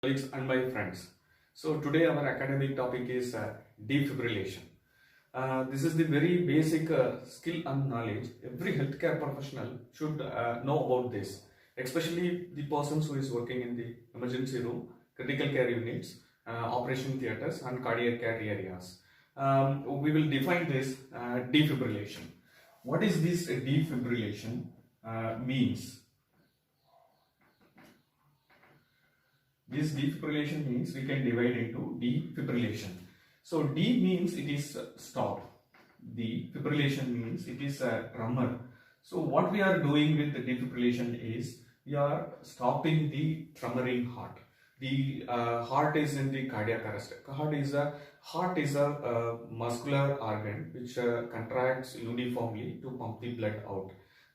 colleagues and my friends. So today our academic topic is defibrillation. This is the very basic skill and knowledge every healthcare professional should know about this, especially the persons who is working in the emergency room, critical care units, operation theatres and cardiac care areas. We will define this defibrillation. What is this defibrillation means? This defibrillation means we can divide into defibrillation. So D means it is stop. Defibrillation means it is a tremor. So what we are doing with the defibrillation is we are stopping the tremoring heart. The heart is in the cardiac arrest. Heart is a muscular organ which contracts uniformly to pump the blood out.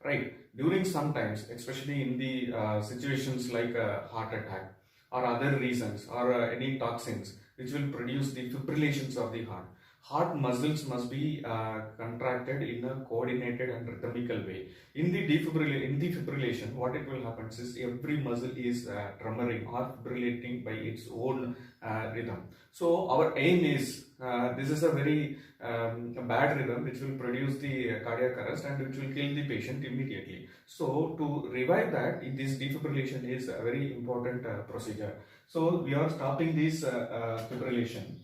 Right. During sometimes, especially in the situations like heart attack, or other reasons or any toxins which will produce the fibrillations of the heart. Heart muscles must be contracted in a coordinated and rhythmical way. In the fibrillation, what it will happen is every muscle is tremoring or fibrillating by its own rhythm. So our aim is, this is a very bad rhythm which will produce the cardiac arrest and which will kill the patient immediately. So to revive that, this defibrillation is a very important procedure. So we are stopping this fibrillation.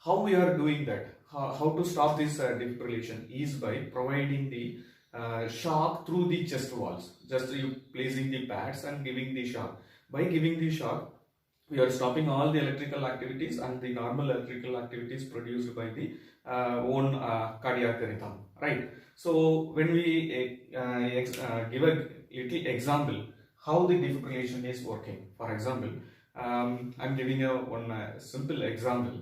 How we are doing that? How to stop this defibrillation is by providing the shock through the chest walls. Just you placing the pads and giving the shock. By giving the shock, we are stopping all the electrical activities and the normal electrical activities produced by the own cardiac rhythm, right? So when we give a little example how the defibrillation is working. For example, I'm giving one simple example.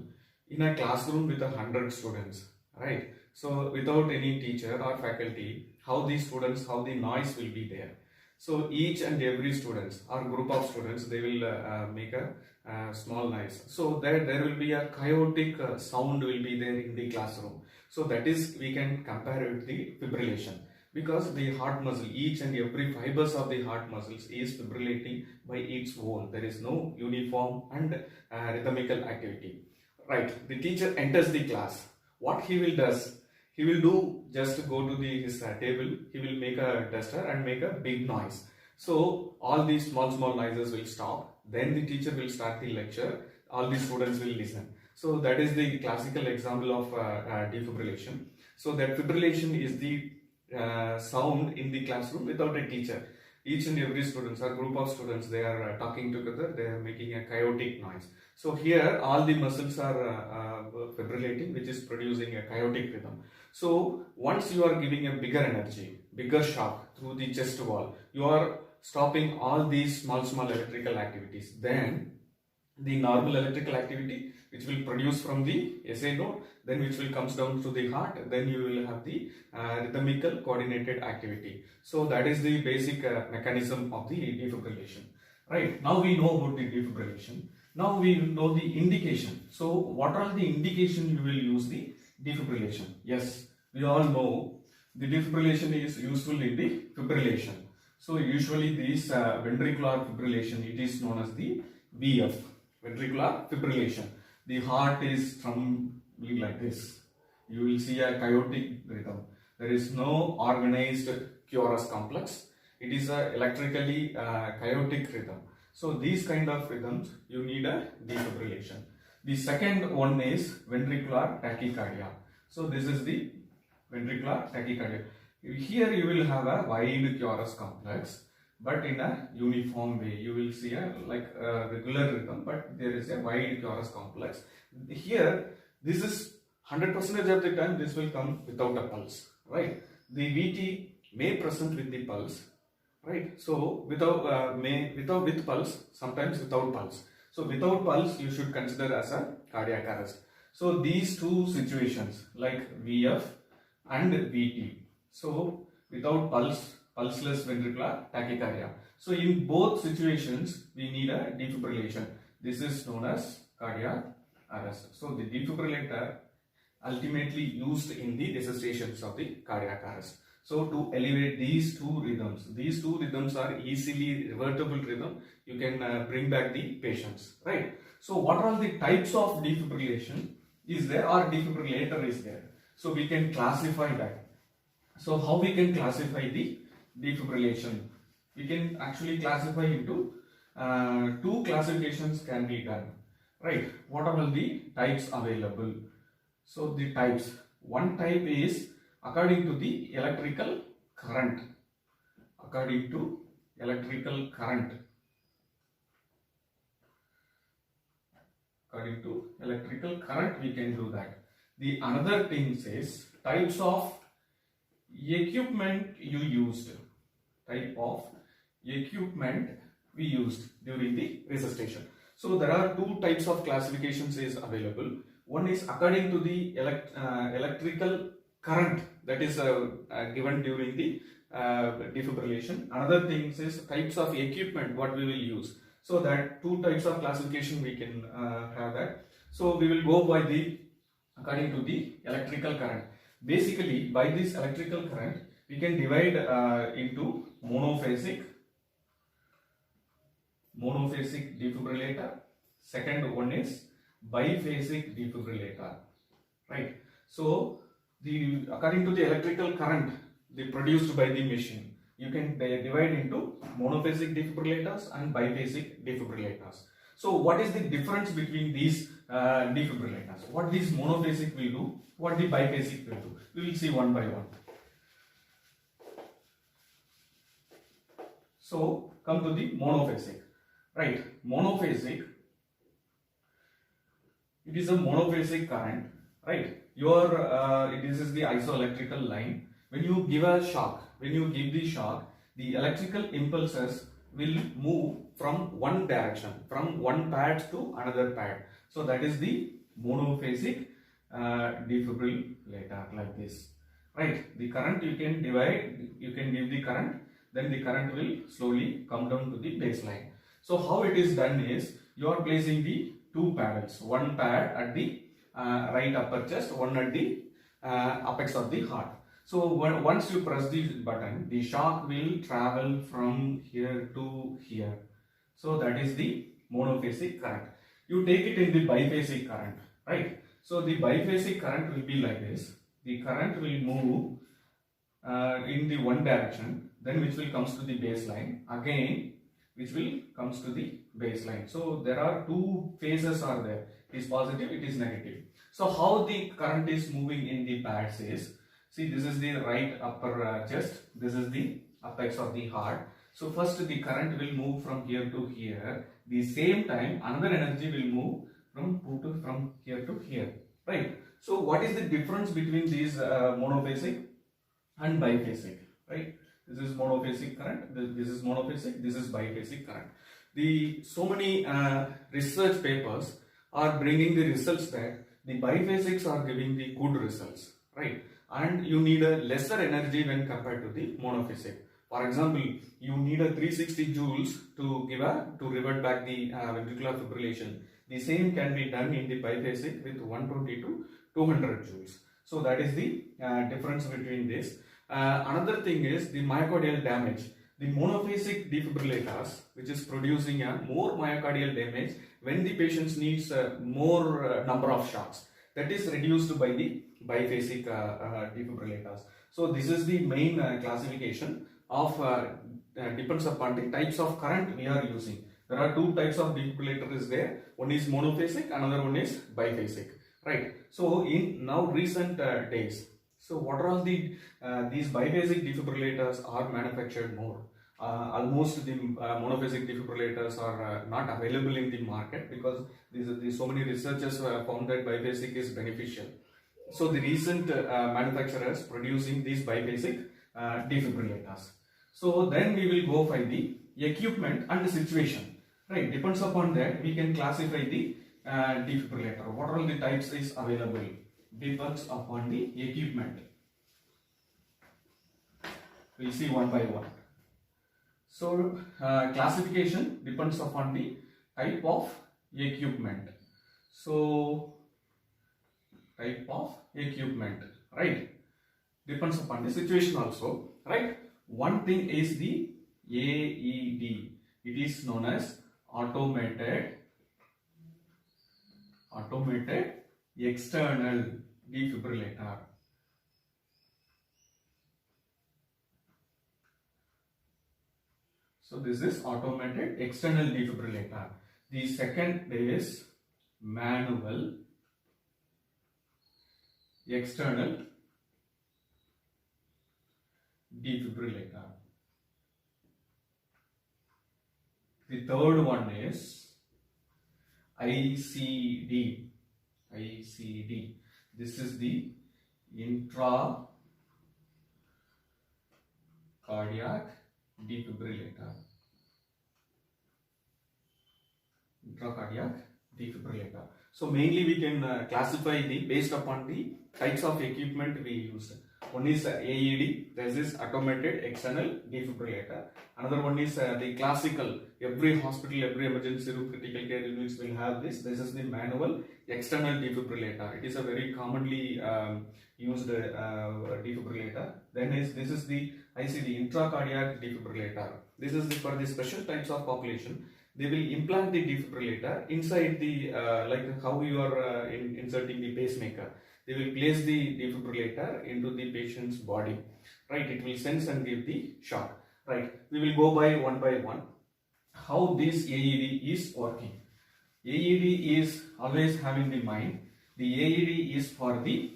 In a classroom with 100 students, right? So without any teacher or faculty, how the noise will be there. So each and every students or group of students, they will make a small noise. So there will be a chaotic sound will be there in the classroom. So that is, we can compare it with the fibrillation, because the heart muscle, each and every fibers of the heart muscles is fibrillating by its own. There is no uniform and rhythmical activity. Right, the teacher enters the class. What he will do just go to his table. He will make a duster and make a big noise. So all these small noises will stop. Then the teacher will start the lecture. All the students will listen. So that is the classical example of defibrillation. So that fibrillation is the sound in the classroom without a teacher. Each and every students or group of students, they are talking together, they are making a chaotic noise. So here all the muscles are fibrillating, which is producing a chaotic rhythm. So once you are giving a bigger energy, bigger shock through the chest wall, you are stopping all these small electrical activities. Then the normal electrical activity which will produce from the SA node, then which will comes down to the heart, then you will have the rhythmical coordinated activity. So that is the basic mechanism of the defibrillation. Right, now we know about the defibrillation. Now we know the indication. So what are the indication you will use the defibrillation? Yes, we all know the defibrillation is useful in the fibrillation. So usually this ventricular fibrillation, it is known as the VF, ventricular fibrillation. The heart is trembling like this. You will see a chaotic rhythm. There is no organized QRS complex. It is a electrically chaotic rhythm. So these kind of rhythms, you need a defibrillation. The second one is ventricular tachycardia. So this is the ventricular tachycardia. Here you will have a wide QRS complex, but in a uniform way. You will see a regular rhythm, but there is a wide QRS complex. Here, this is 100% of the time this will come without a pulse, right? The VT may present with the pulse, right? So with pulse, sometimes without pulse. So without pulse, you should consider as a cardiac arrest. So these two situations like VF and VT. So without pulse, pulseless ventricular tachycardia. So in both situations, we need a defibrillation. This is known as cardiac arrest. So the defibrillator ultimately used in the resuscitations of the cardiac arrest. So to elevate these two rhythms are easily revertible rhythm. You can bring back the patients, right? So what are all the types of defibrillation is there, or defibrillator is there? So we can classify that. So how we can classify the defibrillation? We can actually classify into two classifications can be done, right? What are all the types available? So the types, one type is according to the electrical current. According to electrical current. According to electrical current, we can do that. The another thing says types of equipment you used. Type of equipment we used during the resuscitation. So there are two types of classifications is available. One is according to the electrical current that is given during the defibrillation. Another thing is types of equipment what we will use. So that two types of classification we can have that. So we will go by the according to the electrical current. Basically by this electrical current we can divide into monophasic defibrillator. Second one is biphasic defibrillator, right? So the according to the electrical current produced by the machine, you can divide into monophasic defibrillators and biphasic defibrillators. So what is the difference between these defibrillators? What these monophasic will do, what the biphasic will do? We will see one by one. So come to the monophasic, right? Monophasic, it is a monophasic current, right? This is the isoelectrical line. When you give a shock, the electrical impulses will move from one direction, from one pad to another pad. So that is the monophasic defibrillator, like this, right? The current you can divide, you can give the current, then the current will slowly come down to the baseline. So how it is done is, you are placing the two paddles, one pad at the right upper chest, one at the apex of the heart. So once you press the button, the shock will travel from here to here. So that is the monophasic current. You take it in the biphasic current, right? So the biphasic current will be like this. The current will move in the one direction, then which will comes to the baseline, again which will comes to the baseline. So there are two phases are there. It is positive, it is negative. So how the current is moving in the pads is, see, this is the right upper chest, this is the apex of the heart. So first the current will move from here to here. The same time another energy will move from here to here, right? So what is the difference between these monophasic and biphasic, right? This is monophasic current, this is monophasic, this is biphasic current. So many research papers are bringing the results that the biphasics are giving the good results, right? And you need a lesser energy when compared to the monophasic. For example, you need a 360 joules to revert back the ventricular fibrillation. The same can be done in the biphasic with 120 to 200 joules. So that is the difference between this. Another thing is the myocardial damage. The monophasic defibrillators, which is producing a more myocardial damage when the patient needs more number of shocks, that is reduced by the biphasic defibrillators. So this is the main classification of depends upon the types of current we are using. There are two types of defibrillator is there. One is monophasic, another one is biphasic, right? So in now recent days, so what are all the these biphasic defibrillators are manufactured more. Almost the monophasic defibrillators are not available in the market because so many researchers found that biphasic is beneficial. So the recent manufacturers producing these biphasic defibrillators. So then we will go by the equipment and the situation, right? Depends upon that we can classify the defibrillator. What are all the types is available? Depends upon the equipment. We'll see one by one. So classification depends upon the type of equipment. So type of equipment, right? Depends upon the situation also, right? One thing is the AED. It is known as automated external defibrillator. So this is automated external defibrillator. The second is manual external defibrillator. The third one is ICD. This is the intracardiac defibrillator. So mainly we can classify based upon the types of equipment we use. One is AED, this is automated external defibrillator. Another one is the classical, every hospital, every emergency room, critical care units will have this. This is the manual external defibrillator. It is a very commonly used defibrillator. Then this is the ICD, intracardiac defibrillator. This is for the special types of population. They will implant the defibrillator inside the, like how you are inserting the pacemaker. They will place the defibrillator into the patient's body, right? It will sense and give the shock, right? We will go by one. How this AED is working. AED is always having in mind, the AED is for the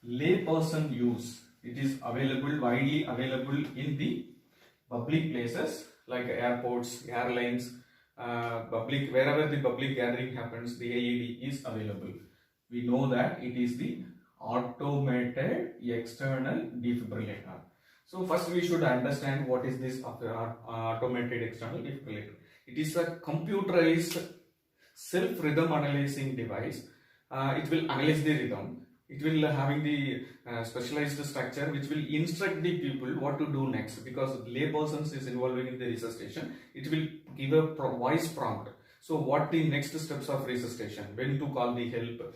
layperson use. It is available, widely available in the public places like airports, airlines, public, wherever the public gathering happens, the AED is available. We know that it is the automated external defibrillator. So first we should understand what is this automated external defibrillator. It is a computerized self-rhythm analyzing device. It will analyze the rhythm. It will having the specialized structure which will instruct the people what to do next, because laypersons is involving in the resuscitation. It will give a voice prompt. So what the next steps of resuscitation, when to call the help,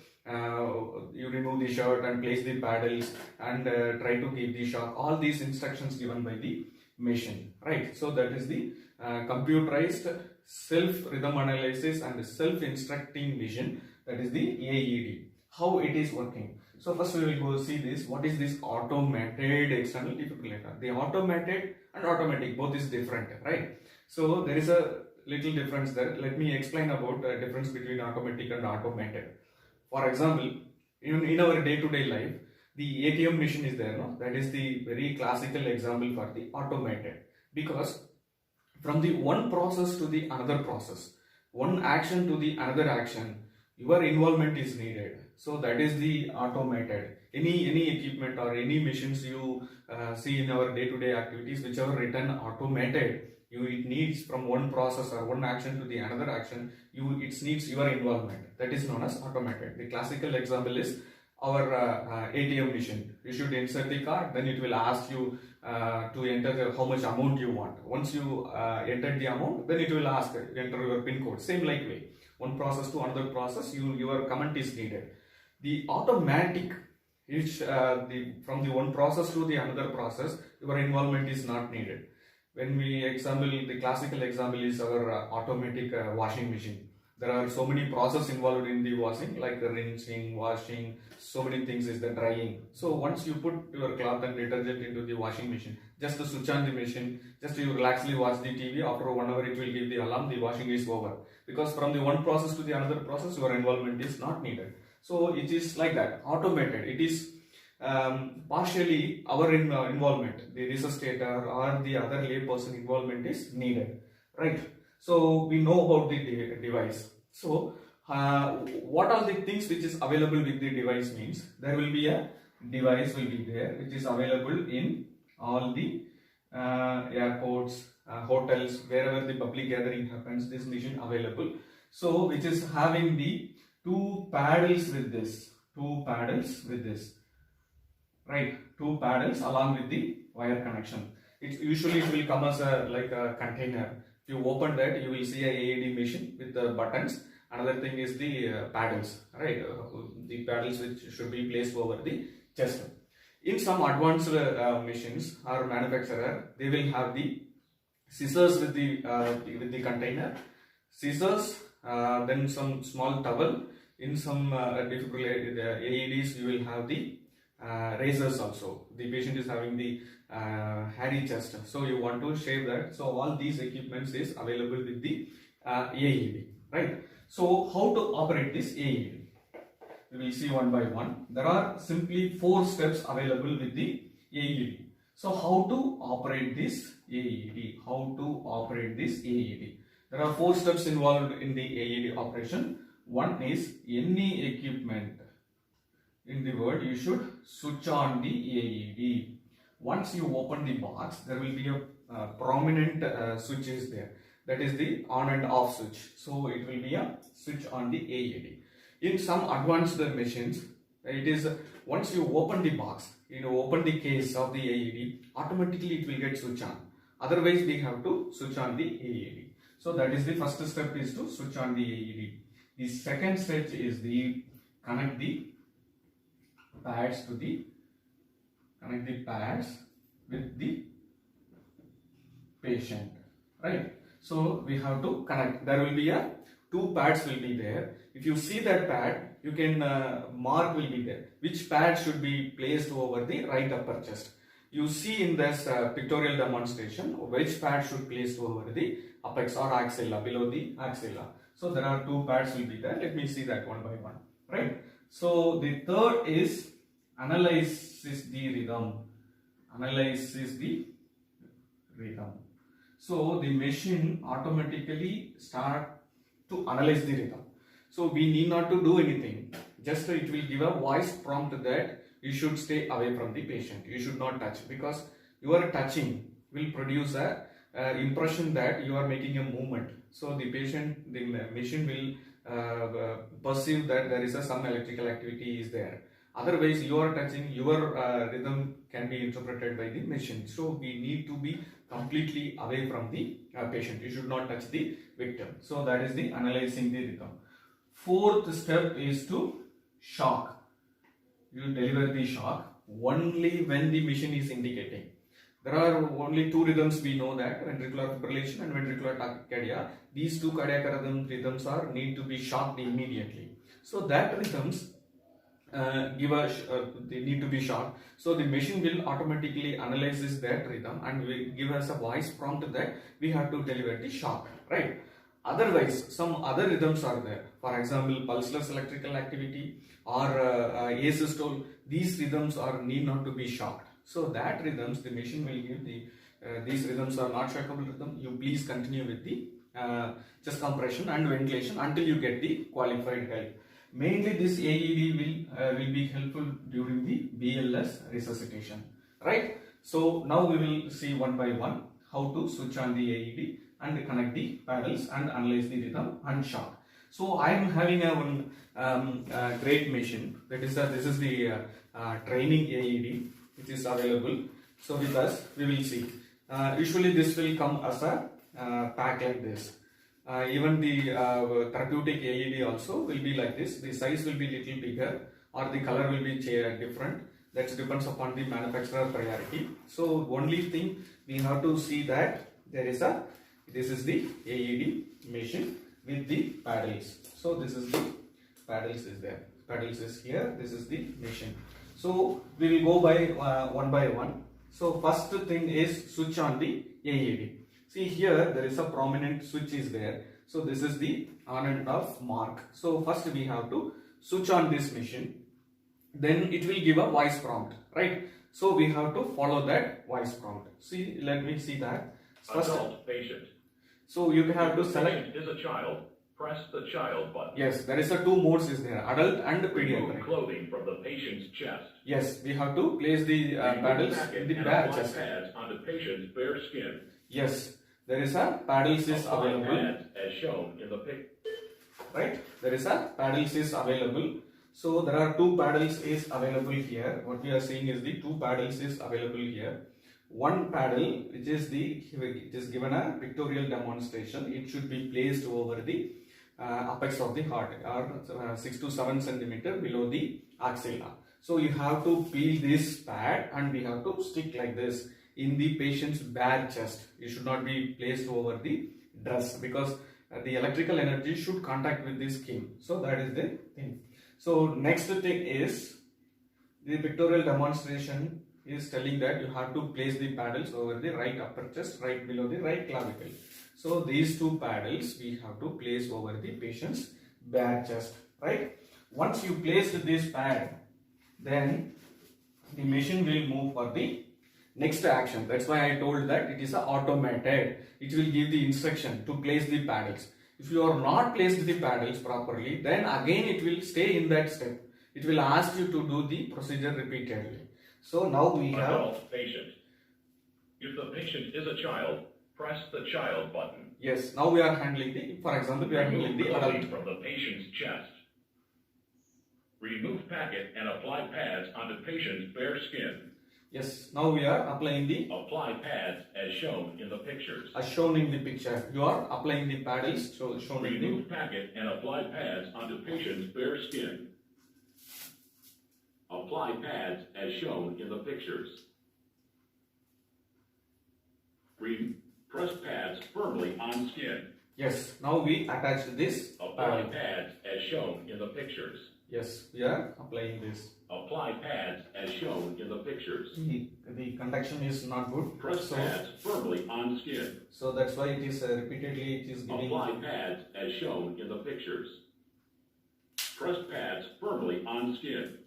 you remove the shirt and place the paddles and try to give the shock. All these instructions given by the machine, right? So that is the computerized self-rhythm analysis and self-instructing vision. That is the AED. How it is working. So first we will go see this. What is this automated external defibrillator? The automated and automatic, both is different, right? So there is a little difference there. Let me explain about the difference between automatic and automated. For example, in our day-to-day life, the ATM machine is there, no? That is the very classical example for the automated, because from the one process to the another process, one action to the another action, your involvement is needed. So that is the automated. Any equipment or any machines you see in our day-to-day activities, whichever written automated, it needs from one process or one action to the another action, it needs your involvement. That is known as automated. The classical example is our ATM machine. You should insert the card, then it will ask you to enter how much amount you want. Once you enter the amount, then it will ask enter your PIN code. Same like way. One process to another process, your comment is needed. The automatic, which from the one process to the another process, your involvement is not needed. When we example, the classical example is our automatic washing machine. There are so many processes involved in the washing, like rinsing, washing, so many things is the drying. So once you put your cloth and detergent into the washing machine, just to switch on the machine, just you relaxedly watch the TV, after 1 hour it will give the alarm, the washing is over. Because from the one process to the another process, your involvement is not needed. So it is like that, automated. It is partially our involvement, the resuscitator or the other layperson involvement is needed, right? So we know about the device. So what are the things which is available with the device means, there will be a device will be there which is available in all the airports, hotels, wherever the public gathering happens, this machine available. So which is having the two paddles with this, right? Two paddles along with the wire connection. It usually will come as like a container. If you open that, you will see a AED machine with the buttons. Another thing is the paddles, right? The paddles which should be placed over the chest. In some advanced machines or manufacturer, they will have the scissors with the container, scissors, then some small towel. In some AEDs, you will have the razors also. The patient is having the hairy chest, so you want to shave that. So all these equipments is available with the AED, right? So how to operate this AED? We will see one by one. There are simply 4 steps available with the AED. So how to operate this AED? How to operate this AED? There are 4 steps involved in the AED operation. One is any equipment in the world, you should switch on the AED. Once you open the box, there will be a prominent switch is there. That is the on and off switch. So it will be a switch on the AED. In some advanced machines, it is once you open the box, open the case of the AED, automatically it will get switch on. Otherwise, we have to switch on the AED. So that is the first step, is to switch on the AED. The second step is the connect the pads with the patient, right? So we have to connect. There will be 2 pads will be there. If you see that pad, you can mark will be there. Which pad should be placed over the right upper chest? You see in this pictorial demonstration which pad should place over the apex or axilla, below the axilla. So there are 2 pads will be there. Let me see that one by one, right? So the third is analyzes the rhythm. Analyzes the rhythm. So the machine automatically start to analyze the rhythm. So we need not to do anything. Just it will give a voice prompt that you should stay away from the patient. You should not touch, because your touching will produce a impression that you are making a movement. So the machine will perceive that there is some electrical activity is there. Otherwise, you are touching, your rhythm can be interpreted by the machine. So we need to be completely away from the patient. You should not touch the victim. So that is the analyzing the rhythm. Fourth step is to shock. You deliver the shock only when the machine is indicating. There are only 2 rhythms we know, that ventricular fibrillation and ventricular tachycardia. These 2 cardiac rhythms are need to be shocked immediately. So that rhythms they need to be shocked. So the machine will automatically analyze that rhythm and will give us a voice prompt that we have to deliver the shock, right? Otherwise, some other rhythms are there. For example, pulseless electrical activity or asystole. These rhythms are need not to be shocked. So that rhythms the machine will give the these rhythms are not shockable rhythm. You please continue with the chest compression and ventilation until you get the qualified help. Mainly this AED will be helpful during the BLS resuscitation, right? So now we will see one by one how to switch on the AED and connect the paddles and analyze the rhythm and shock. So I am having a great machine. That is this is the training AED which is available. So with us we will see. Usually this will come as a pack like this. Even the therapeutic AED also will be like this. The size will be little bigger or the color will be different. That depends upon the manufacturer priority. So only thing we have to see that this is the AED machine with the paddles. So this is the paddles is there. Paddles is here. This is the machine. So we will go by one by one. So first thing is switch on the AED. See here there is a prominent switch is there. So this is the on and off mark. So first we have to switch on this machine. Then it will give a voice prompt, right? So we have to follow that voice prompt. See, let me see that. First, adult patient. So you have to If the select. patient is a child, press the child button. Yes, there is a 2 modes is there, adult and Remove pediatric. clothing from the patient's chest. Yes, we have to place the paddles in the bare apply chest. pads on the patient's bare skin. Yes, there is a paddles is Apply available. pads as shown in the picture. Right, there is a paddles is available. So there are 2 paddles is available here. What we are seeing is the 2 paddles is available here. One paddle which is it is given a pictorial demonstration. It should be placed over the apex of the heart or 6 to 7 centimeter below the axilla. So you have to peel this pad and we have to stick like this in the patient's bare chest. It should not be placed over the dress because the electrical energy should contact with the skin. So that is the thing. So next thing is the pictorial demonstration is telling that you have to place the paddles over the right upper chest, right below the right clavicle. So these two paddles we have to place over the patient's bare chest, right? Once you place this pad, then the machine will move for the next action. That's why I told that it is automated. It will give the instruction to place the paddles. If you are not placed the paddles properly, then again it will stay in that step. It will ask you to do the procedure repeatedly. So now we have Adult patient. If the patient is a child, press the child button. yes. Now we are handling the. For example, we are handling Remove the clothing adult. from the patient's chest. Remove packet and apply pads onto patient's bare skin. Yes. Now we are applying the Apply pads as shown in the pictures. as shown in the picture. You are applying the paddles shown in the. Remove packet and apply pads onto patient's bare skin. Apply pads as shown in the pictures. Press pads firmly on skin. Yes. Now we attach this Apply paddle. pads as shown in the pictures. Yes. We are applying this. Apply pads as shown in the pictures. The conduction is not good. Press pads firmly on skin. So that's why it is repeatedly it is giving. Apply pads as shown in the pictures. Press pads firmly on skin.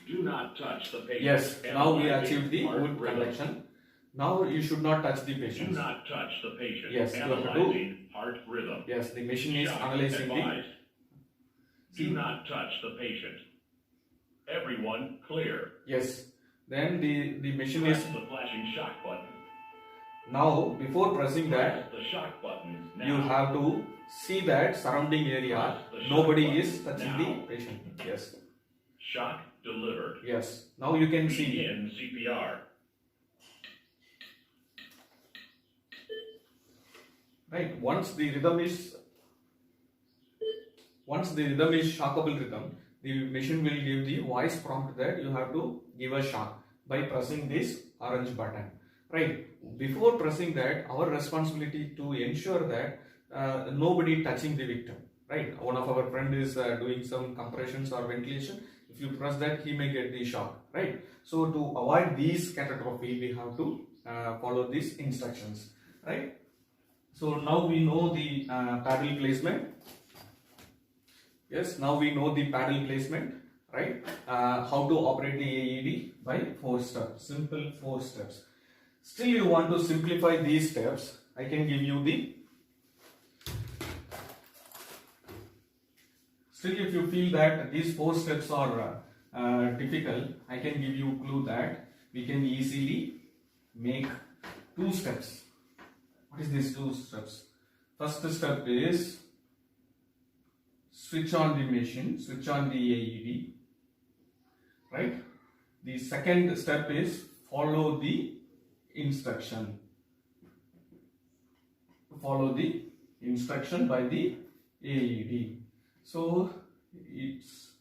Do not touch the patient. Yes. Now we Analyzing achieved the heart good rhythm. conduction. Now you should not touch the Do patient. not touch the patient. Yes, you have to do. Analyzing heart rhythm. Yes. The machine is Shock analyzing the. advised. Do not touch the patient. Everyone clear. Yes. Then the machine Press is the flashing shock button. now before pressing that. Press the shock button now. You have to see that surrounding area Press the shock nobody button is touching now. the patient. Yes. Shock delivered. Yes. Now you can see. Begin CPR. Right. Once the rhythm is shockable rhythm, the machine will give the voice prompt that you have to give a shock by pressing this orange button. Right. Before pressing that, our responsibility to ensure that nobody touching the victim. Right. One of our friend is doing some compressions or ventilation. If you press that, he may get the shock. Right. So to avoid these catastrophe, we have to follow these instructions. Right. So now we know the paddle placement. Yes, now we know the paddle placement, right? How to operate the AED by 4 steps, simple 4 steps. Still you want to simplify these steps, I can give you the, still if you feel that these 4 steps are difficult, I can give you a clue that we can easily make 2 steps. What is these 2 steps? First step is switch on the machine, switch on the AED, right? The second step is follow the instruction. Follow the instruction by the AED. So it's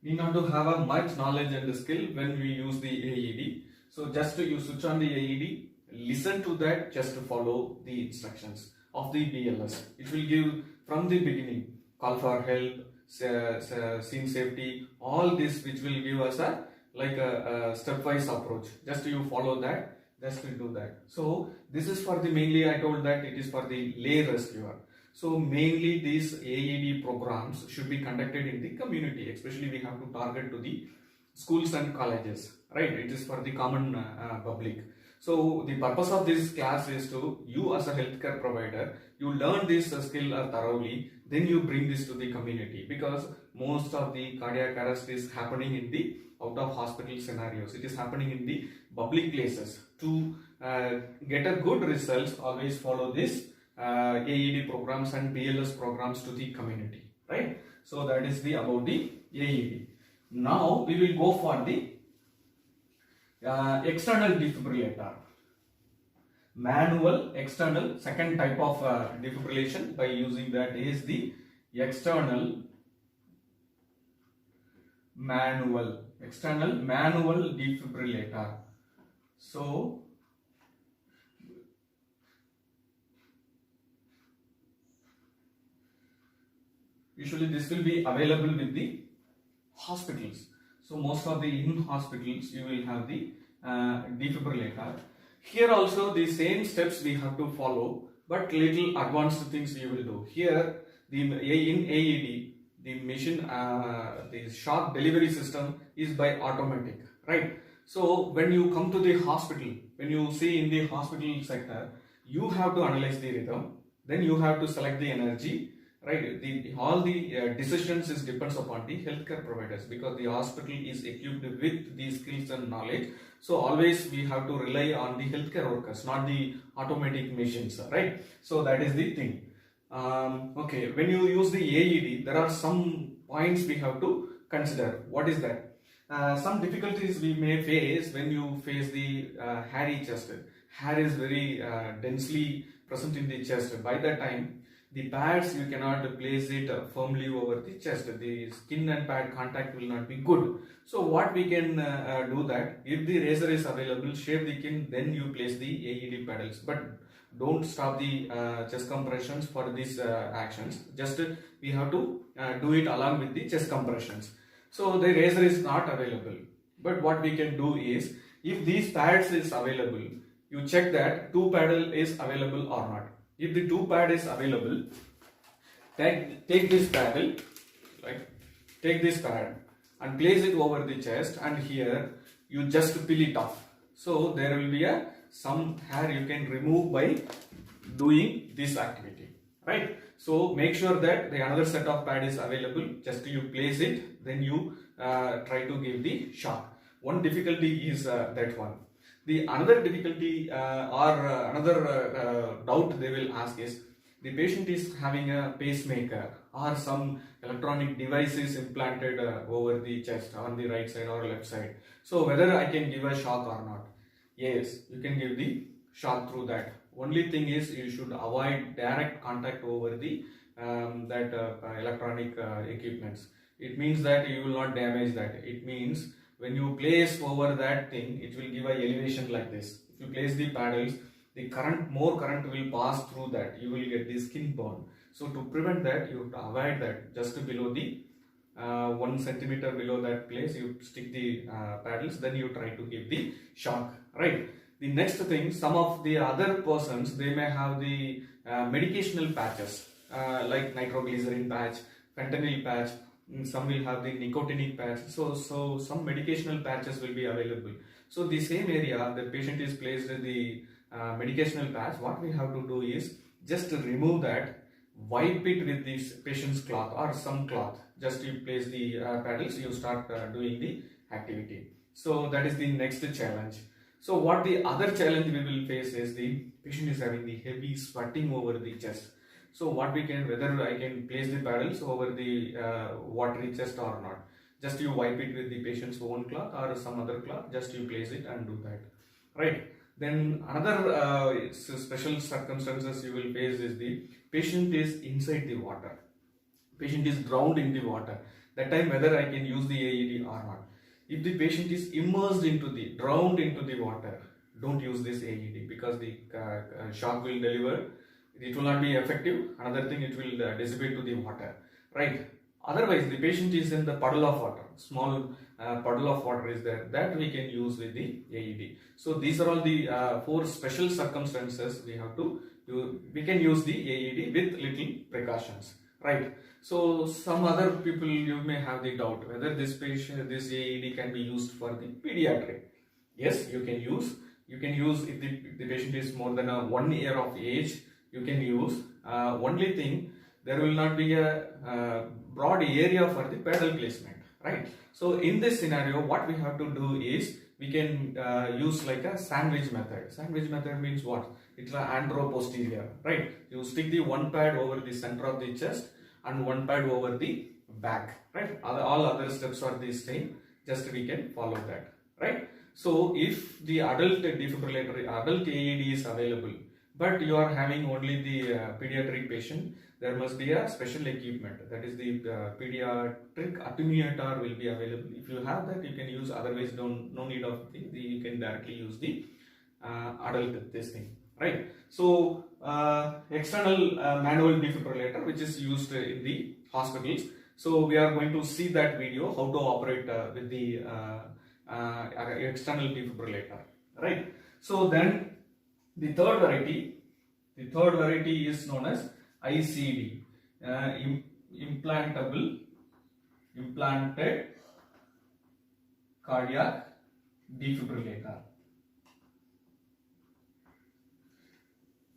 we need to have a much knowledge and skill when we use the AED. So just you switch on the AED, listen to that, just follow the instructions of the BLS. It will give from the beginning call for help, scene safety, all this which will give us a stepwise approach. Just you follow that, just to do that. So this is for the mainly I told that it is for the lay rescuer. So mainly these AED programs should be conducted in the community, especially we have to target to the schools and colleges, right? It is for the common public. So the purpose of this class is to you as a healthcare provider, you learn this skill thoroughly, then you bring this to the community, because most of the cardiac arrest is happening in the out of hospital scenarios. It is happening in the public places. To get a good results, always follow this AED programs and BLS programs to the community, right? So that is the about the AED. Now we will go for the external defibrillator. Manual external, second type of defibrillation by using that is the external manual, external manual defibrillator. So usually this will be available with the hospitals. So most of the in hospitals you will have the defibrillator. Here also the same steps we have to follow, but little advanced things you will do. Here in AED the machine, the shock delivery system is by automatic, right? So when you come to the hospital, when you see in the hospital sector, you have to analyze the rhythm, then you have to select the energy, right? All the decisions is depends upon the healthcare providers, because the hospital is equipped with the skills and knowledge. So always we have to rely on the healthcare workers, not the automatic machines, right? So that is the thing. Okay, when you use the AED, there are some points we have to consider. What is that? Some difficulties we may face when you face the hairy chest. Hair is very densely present in the chest. By that time, the pads you cannot place it firmly over the chest. The skin and pad contact will not be good. So what we can do that, if the razor is available, shave the skin, then you place the AED paddles. But don't stop the chest compressions for these actions. Just we have to do it along with the chest compressions. So the razor is not available. But what we can do is, if these pads is available, you check that 2 paddle is available or not. If the 2 pad is available, take this paddle, like take this pad and place it over the chest, and here you just peel it off. So there will be some hair you can remove by doing this activity, right? So make sure that the another set of pad is available. Just you place it, then you try to give the shock. One difficulty is that one. The another difficulty or another doubt they will ask is, the patient is having a pacemaker or some electronic devices implanted over the chest on the right side or left side. So whether I can give a shock or not? Yes, you can give the shock through that. Only thing is, you should avoid direct contact over the electronic equipments. It means that you will not damage that. It means when you place over that thing, it will give a elevation like this. If you place the paddles, the more current will pass through that. You will get the skin burn. So to prevent that, you have to avoid that. Just below the 1 centimeter below that place, you stick the paddles, then you try to give the shock, right? The next thing, some of the other persons, they may have the medicational patches, like nitroglycerin patch, fentanyl patch. Some will have the nicotinic patch. So some medicational patches will be available. So the same area, the patient is placed in the medicational patch. What we have to do is just remove that, wipe it with this patient's cloth or some cloth. Just you place the paddles, you start doing the activity. So that is the next challenge. So what the other challenge we will face is, the patient is having the heavy sweating over the chest. So what we can, whether I can place the paddles over the watery chest or not. Just you wipe it with the patient's own cloth or some other cloth, just you place it and do that, right? Then another special circumstances you will face is, the patient is inside the water. Patient is drowned in the water. That time whether I can use the AED or not. If the patient is immersed into the, drowned into the water, don't use this AED, because the shock will deliver. It will not be effective. Another thing, it will dissipate to the water, right? Otherwise, the patient is in the puddle of water, small puddle of water is there, that we can use with the AED. So these are all the 4 special circumstances we have to do. We can use the AED with little precautions, right? So some other people, you may have the doubt whether this AED can be used for the pediatric. Yes, you can use. You can use if the patient is more than 1 year of age. You can use. Only thing, there will not be a broad area for the paddle placement, right? So in this scenario, what we have to do is, we can use like a sandwich method. Sandwich method means what? It's an andro-posterior, right? You stick the 1 pad over the center of the chest and 1 pad over the back, right? All other steps are the same. Just we can follow that, right? So if the adult defibrillator, adult AED is available, but you are having only the pediatric patient, there must be a special equipment, that is the pediatric attenuator will be available. If you have that, you can use, otherwise no need of you can directly use the adult this thing, right? So external manual defibrillator, which is used in the hospitals. So we are going to see that video how to operate with the external defibrillator, right? So then the third variety is known as ICD, implanted cardiac defibrillator,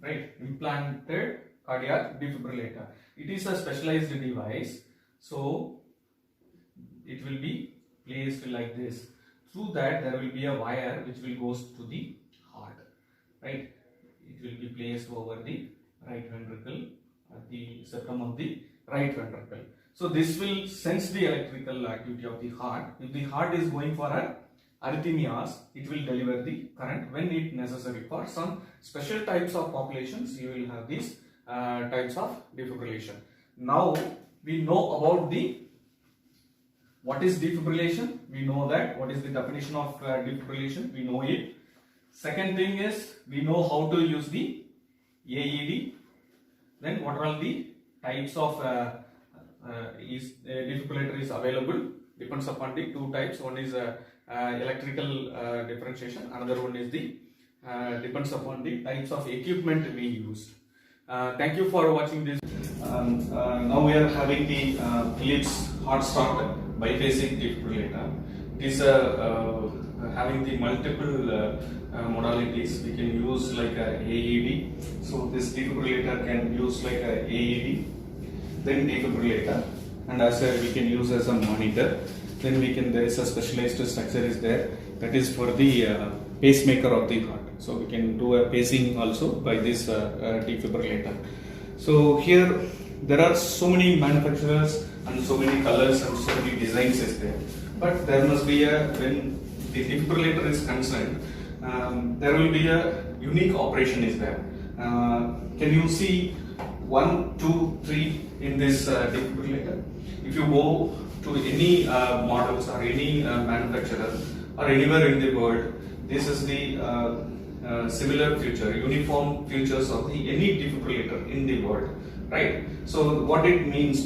right? Implanted cardiac defibrillator. It is a specialized device, so it will be placed like this. Through that there will be a wire which will goes to the heart, right? It will be placed over the right ventricle, at the septum of the right ventricle. So this will sense the electrical activity of the heart. If the heart is going for a arrhythmias, it will deliver the current when it necessary. For some special types of populations, you will have these types of defibrillation. Now we know about what is defibrillation. We know that. What is the definition of defibrillation? We know it. Second thing is we know how to use the AED. Then what are the types of defibrillator is available? Depends upon the two types. One is electrical differentiation. Another one is the depends upon the types of equipment we use. Thank you for watching this. Now we are having the Philips HeartStart biphasic defibrillator. It is having the multiple modalities. We can use like a AED. So this defibrillator can use like a AED, then defibrillator, and as we can use as a monitor. Then we can, there is a specialized structure is there, that is for the pacemaker of the heart. So we can do a pacing also by this defibrillator. So here there are so many manufacturers and so many colors and so many designs is there. But there must be a, when the defibrillator is concerned, there will be a unique operation is there. Can you see 1, 2, 3 in this defibrillator? If you go to any models or any manufacturer or anywhere in the world, this is the similar feature, uniform features of the any defibrillator in the world, right? So what it means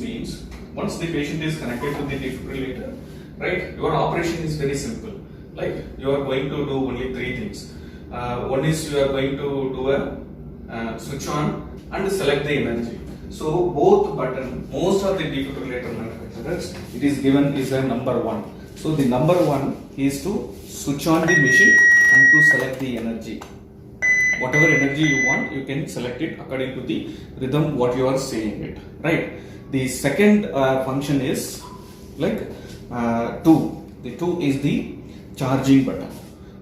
once the patient is connected to the defibrillator, right, your operation is very simple. Like you are going to do only 3 things. One is you are going to do a switch on and select the energy. So both button, most of the defibrillator manufacturers, it is given is a number 1. So the number 1 is to switch on the machine and to select the energy. Whatever energy you want, you can select it according to the rhythm what you are saying it, right? The second function is like 2. The 2 is the charging button.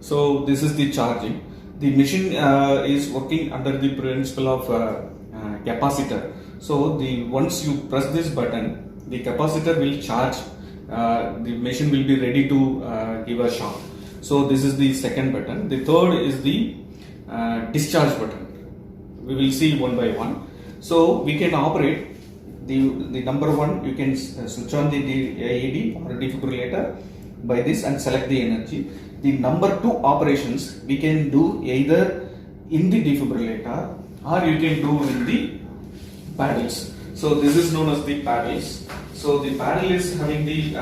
So this is the charging. The machine is working under the principle of capacitor. So the once you press this button, the capacitor will charge. The machine will be ready to give a shock. So this is the second button. The third is the discharge button. We will see one by one. So we can operate the number 1. You can switch on the AED or defibrillator by this and select the energy. The number 2 operations we can do either in the defibrillator or you can do in the paddles. So this is known as the paddles. So the paddle is having the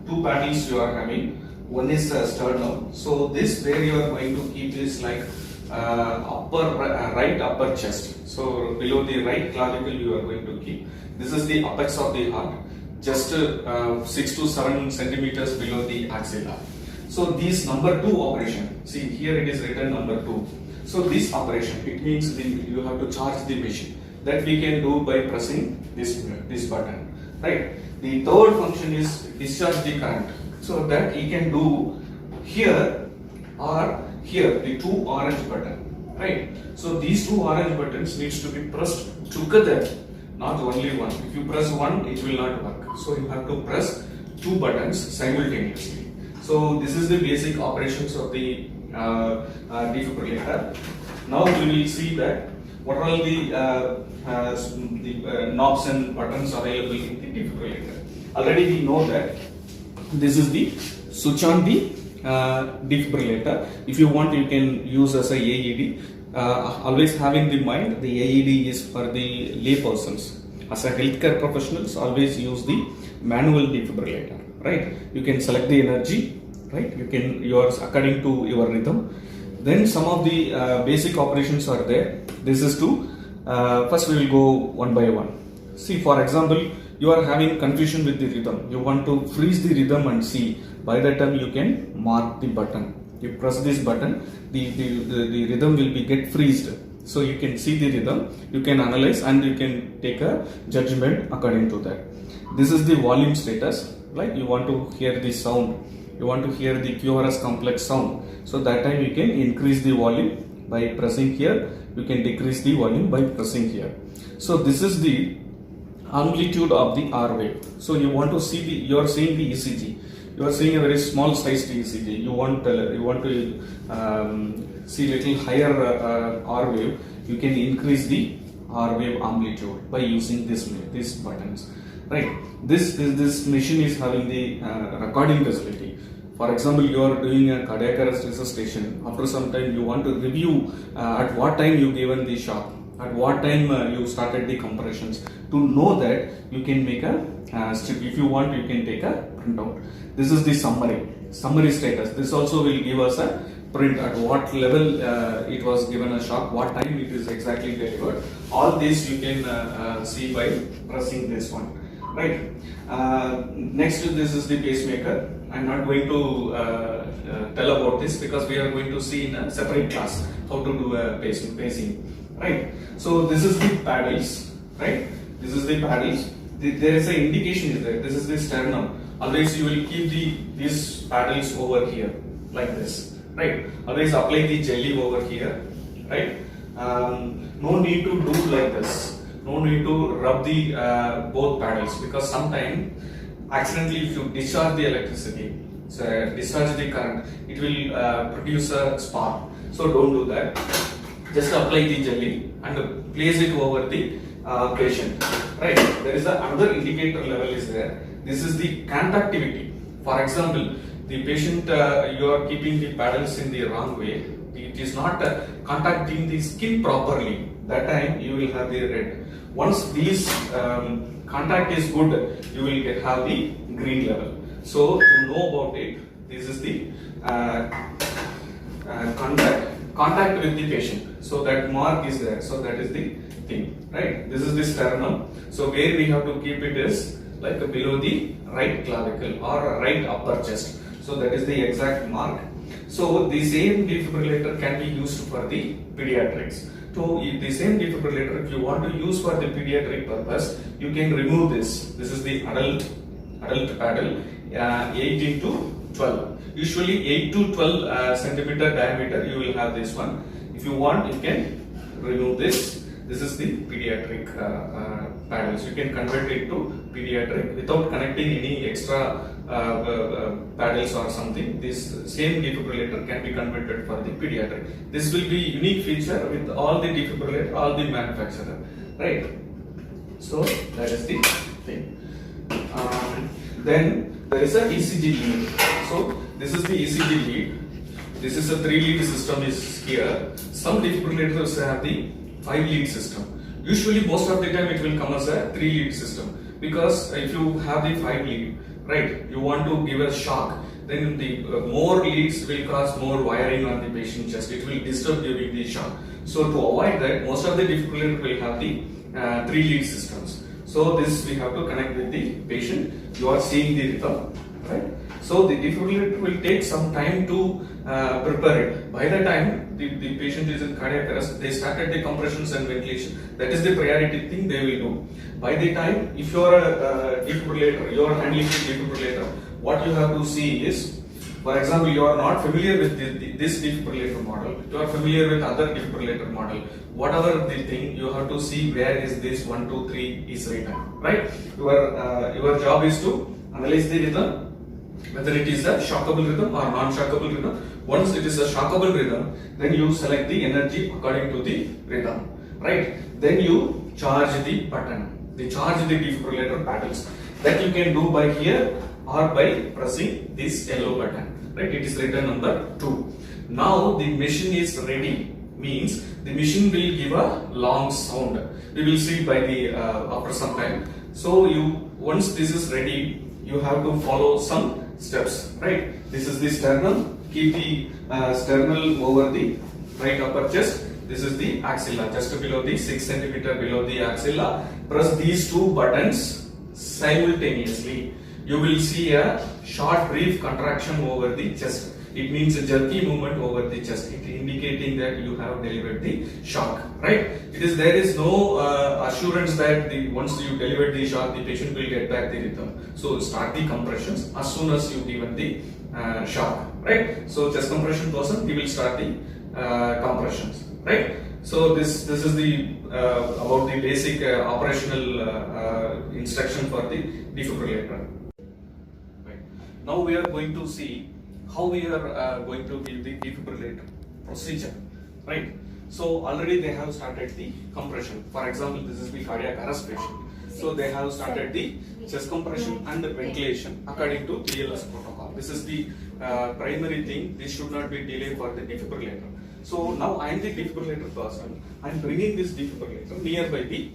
2 paddles you are having. One is sternum. So this where you are going to keep is like right upper chest. So below the right clavicle you are going to keep. This is the apex of the heart, just 6 to 7 centimeters below the axilla. So this number 2 operation, see here it is written number 2. So this operation, it means you have to charge the machine. That we can do by pressing this button, right? The third function is discharge the current. So that he can do here or here, the 2 orange button, right? So these 2 orange buttons needs to be pressed together, not only one. If you press one, it will not work. So you have to press 2 buttons simultaneously. So this is the basic operations of the defibrillator. Now we will see that what are all the knobs and buttons available in the defibrillator. Already we know that this is the switch on the defibrillator. If you want, you can use as a AED. Always have in mind the AED is for the lay persons. As a healthcare professionals, always use the manual defibrillator, right? You can select the energy, right? You can yours according to your rhythm. Then some of the basic operations are there. This is to first we will go one by one. See, for example, you are having confusion with the rhythm. You want to freeze the rhythm and see. By that time you can mark the button. You press this button, the rhythm will be get freezed. So you can see the rhythm, you can analyze and you can take a judgment according to that. This is the volume status, like you want to hear the sound, you want to hear the QRS complex sound. So that time you can increase the volume by pressing here, you can decrease the volume by pressing here. So this is the amplitude of the R wave. So you want to see you are seeing the ECG. You are seeing a very small sized ECG. You want to see little higher R wave. You can increase the R wave amplitude by using these buttons. Right. This machine is having the recording facility. For example, you are doing a cardiac arrest resuscitation. After some time, you want to review at what time you given the shock, at what time you started the compressions. To know that, you can make a strip. If you want, you can take a printout. This is the summary status. This also will give us a print at what level it was given a shock, what time it is exactly delivered. All this you can see by pressing this one. Right. Next, this is the pacemaker. I'm not going to tell about this because we are going to see in a separate class how to do a pacing. Right. So this is the paddles. Right. This is the paddles. There is an indication is there. This is the sternum. Always you will keep these paddles over here like this. Right. Always apply the jelly over here. Right. No need to do like this. No need to rub the both paddles because sometimes accidentally if you discharge the electricity, so discharge the current, it will produce a spark. So don't do that. Just apply the jelly and place it over the patient. Right. There is another indicator level is there. This is the conductivity. For example, the patient you are keeping the paddles in the wrong way. It is not contacting the skin properly. That time you will have the red. Once these contact is good, you will have the green level. So to know about it, this is the contact with the patient. So that mark is there. So that is the thing, right? This is the sternum. So where we have to keep it is like below the right clavicle or right upper chest. So that is the exact mark. So the same defibrillator can be used for the pediatrics. So the same defibrillator, if you want to use for the pediatric purpose, you can remove this. This is the adult paddle, 8 into 12. Usually 8 to 12 centimeter diameter. You will have this one. If you want, you can remove this. This is the pediatric paddles. You can convert it to pediatric without connecting any extra paddles or something. This same defibrillator can be converted for the pediatric. This will be unique feature with all the defibrillator, all the manufacturer, right? So that is the thing. Then there is a ECG lead. So this is the ECG lead. This is a 3-lead system is here. Some defibrillators have the 5-lead system. Usually most of the time it will come as a 3-lead system because if you have the 5-lead, right, you want to give a shock, then the more leads will cause more wiring on the patient chest. It will disturb during the shock. So to avoid that, most of the defibrillator will have the 3-lead systems. So this we have to connect with the patient. You are seeing the rhythm, right? So the defibrillator will take some time to prepare it. By the time the patient is in cardiac arrest, they started the compressions and ventilation. That is the priority thing they will do. By the time, if you are a defibrillator, you are handling the defibrillator, what you have to see is, for example, you are not familiar with this defibrillator model. You are familiar with other defibrillator model. Whatever the thing, you have to see where is this 1, 2, 3 is written, right? Your job is to analyze the rhythm, whether it is a shockable rhythm or non-shockable rhythm. Once it is a shockable rhythm, then you select the energy according to the rhythm, right? Then you charge the button. They charge the defibrillator paddles. That you can do by here or by pressing this yellow button, right? It is written number 2. Now the machine is ready, means the machine will give a long sound. We will see by the after some time. So once this is ready, you have to follow some steps, right? This is the sternum. Keep the sternal over the right upper chest. This is the axilla, just below the 6 centimeter below the axilla. Press these two buttons simultaneously. You will see a short brief contraction over the chest. It means a jerky movement over the chest, it indicating that you have delivered the shock, right? There is no assurance that once you deliver the shock, the patient will get back the rhythm. So start the compressions as soon as you given the shock, right? So chest compression person, he will start the compressions, right? So this is the about the basic operational instruction for the defibrillator. Right. Now we are going to see how we are going to give the defibrillator procedure, right? So already they have started the compression. For example, this is the cardiac arrest patient. So they have started the chest compression and the ventilation according to TLS protocol. This is the primary thing. This should not be delayed for the defibrillator. So now I am the defibrillator person. I am bringing this defibrillator nearby the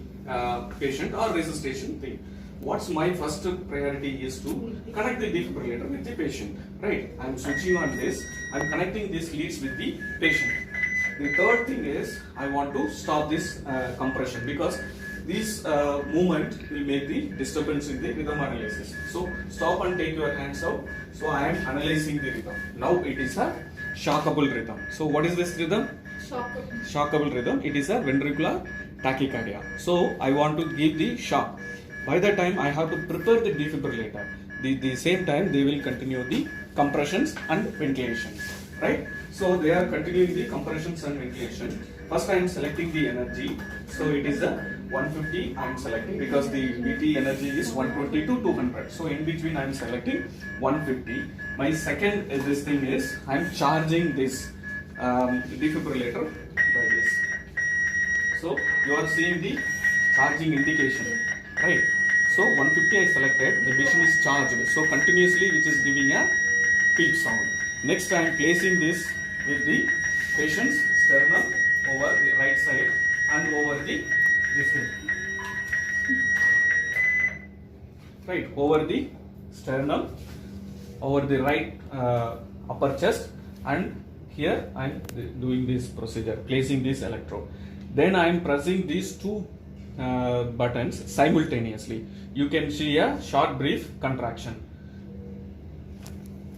patient or resuscitation thing. What's my first priority is to connect the defibrillator with the patient, right? I am switching on this. I am connecting these leads with the patient. The third thing is I want to stop this compression because this movement will make the disturbance in the rhythm analysis. So stop and take your hands out. So I am analyzing the rhythm. Now it is a shockable rhythm. So what is this rhythm? Shockable rhythm. It is a ventricular tachycardia. So I want to give the shock. By the time I have to prepare the defibrillator, the same time they will continue the compressions and ventilation, right? So they are continuing the compressions and ventilation. First I am selecting the energy. So it is a 150 I am selecting because the VT energy is 120 to 200. So in between I am selecting 150. My second this thing is I am charging this defibrillator by this. So you are seeing the charging indication, right? So 150 I selected, the machine is charged. So continuously which is giving a peak sound. Next I am placing this with the patient's sternum over the right side and over the this thing. Right, over the sternum, over the right upper chest, and here I am doing this procedure, placing this electrode. Then I am pressing these two buttons simultaneously. You can see a short brief contraction.